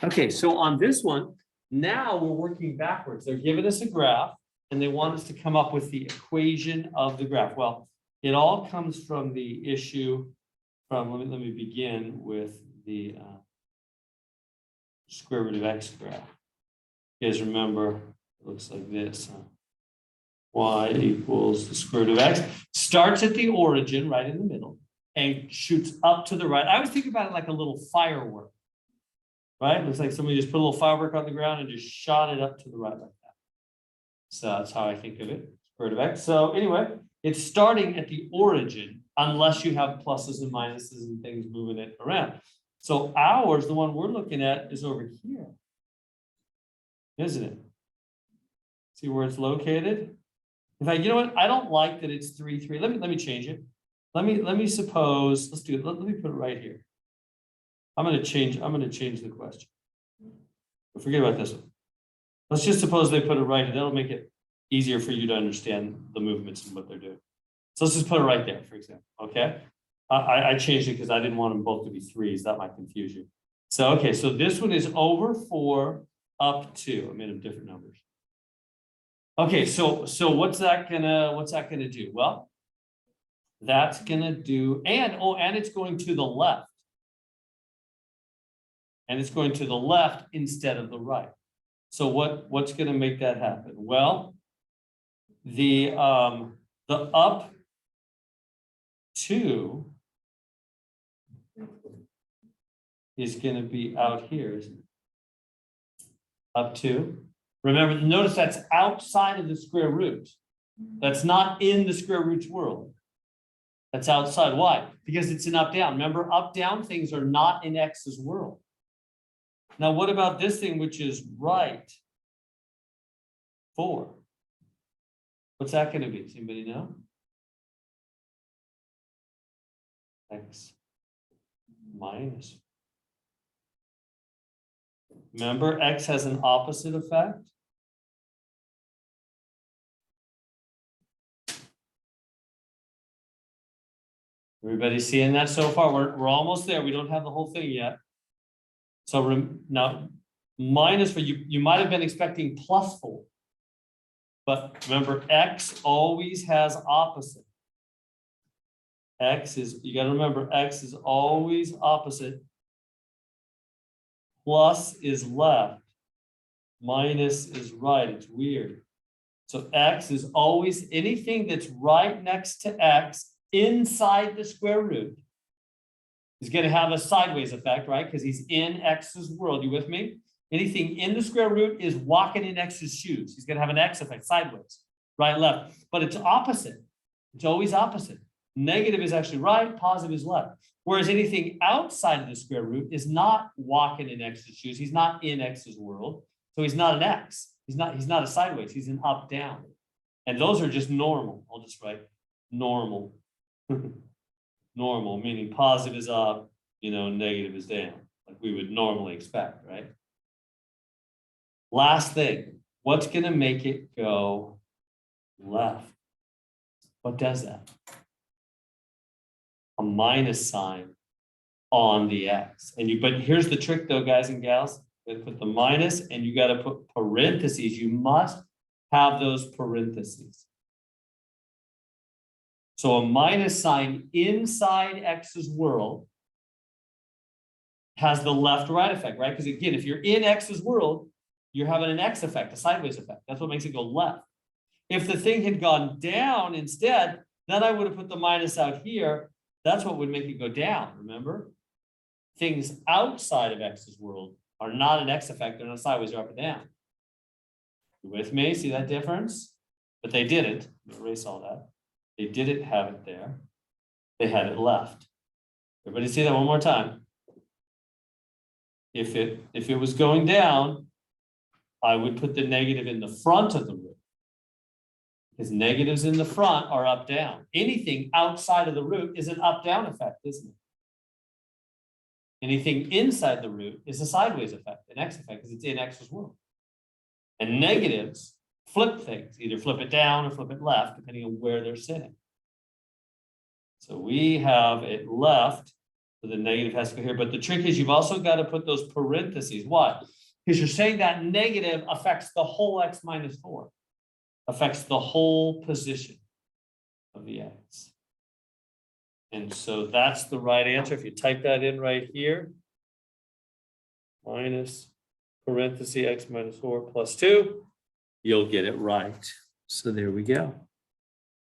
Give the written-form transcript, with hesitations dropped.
Okay, so on this one, now we're working backwards. They're giving us a graph and they want us to come up with the equation of the graph. Well, it all comes from the issue from, let me begin with the square root of x graph. You guys remember, it looks like this. Y equals the square root of x. Starts at the origin, right in the middle, and shoots up to the right. I always think about it like a little firework. Right? Looks like somebody just put a little firework on the ground and just shot it up to the right like that. So that's how I think of it, square root of x. So anyway, it's starting at the origin unless you have pluses and minuses and things moving it around. So ours, the one we're looking at, is over here, isn't it? See where it's located? In fact, you know what? I don't like that it's 3, 3. Let me change it. Let me suppose, let's do it. Let me put it right here. I'm going to change the question. Forget about this one. Let's just suppose they put it right here. That'll make it easier for you to understand the movements and what they're doing. So let's just put it right there, for example. Okay. I changed it because I didn't want them both to be 3s. That might confuse you. So, okay. So this one is over 4 up 2. I made them different numbers. Okay. So what's that gonna do? Well, that's gonna do, and it's going to the left. And it's going to the left instead of the right. So what's going to make that happen? Well, the up 2 is going to be out here, isn't it? Up 2. Remember, notice that's outside of the square root. That's not in the square roots world. That's outside. Why? Because it's an up down. Remember, up down things are not in X's world. Now, what about this thing, which is right 4? What's that going to be? Does anybody know? X minus. Remember, X has an opposite effect. Everybody seeing that so far? We're almost there. We don't have the whole thing yet. So now, minus 4, you might have been expecting plus 4. But remember, X always has opposite. You got to remember, X is always opposite. Plus is left. Minus is right. It's weird. So X is always anything that's right next to X inside the square root. He's going to have a sideways effect, right? Because he's in X's world. You with me? Anything in the square root is walking in X's shoes. He's going to have an X effect, sideways, right, left. But it's opposite. It's always opposite. Negative is actually right, positive is left. Whereas anything outside of the square root is not walking in X's shoes. He's not in X's world. So he's not an X. He's not a sideways. He's an up, down. And those are just normal. I'll just write normal. Normal, meaning positive is up, negative is down, like we would normally expect, right? Last thing, what's going to make it go left? What does that? A minus sign on the X. But here's the trick though, guys and gals. You got to put the minus and you got to put parentheses. You must have those parentheses. So a minus sign inside X's world has the left-right effect, right? Because again, if you're in X's world, you're having an X effect, a sideways effect. That's what makes it go left. If the thing had gone down instead, then I would have put the minus out here. That's what would make it go down, remember? Things outside of X's world are not an X effect. They're not sideways or up and down. You with me? See that difference? But they didn't. Erase all that. They didn't have it there. They had it left. Everybody see that one more time. If it was going down, I would put the negative in the front of the root. Because negatives in the front are up, down. Anything outside of the root is an up, down effect, isn't it? Anything inside the root is a sideways effect, an X effect, because it's in X's world. And negatives flip things, either flip it down or flip it left, depending on where they're sitting. So we have it left So the negative has to go here, but the trick is you've also got to put those parentheses. Why? Because you're saying that negative affects the whole x minus 4, affects the whole position of the x. And so that's the right answer. If you type that in right here, minus parenthesis x minus 4 plus 2, you'll get it right. So there we go.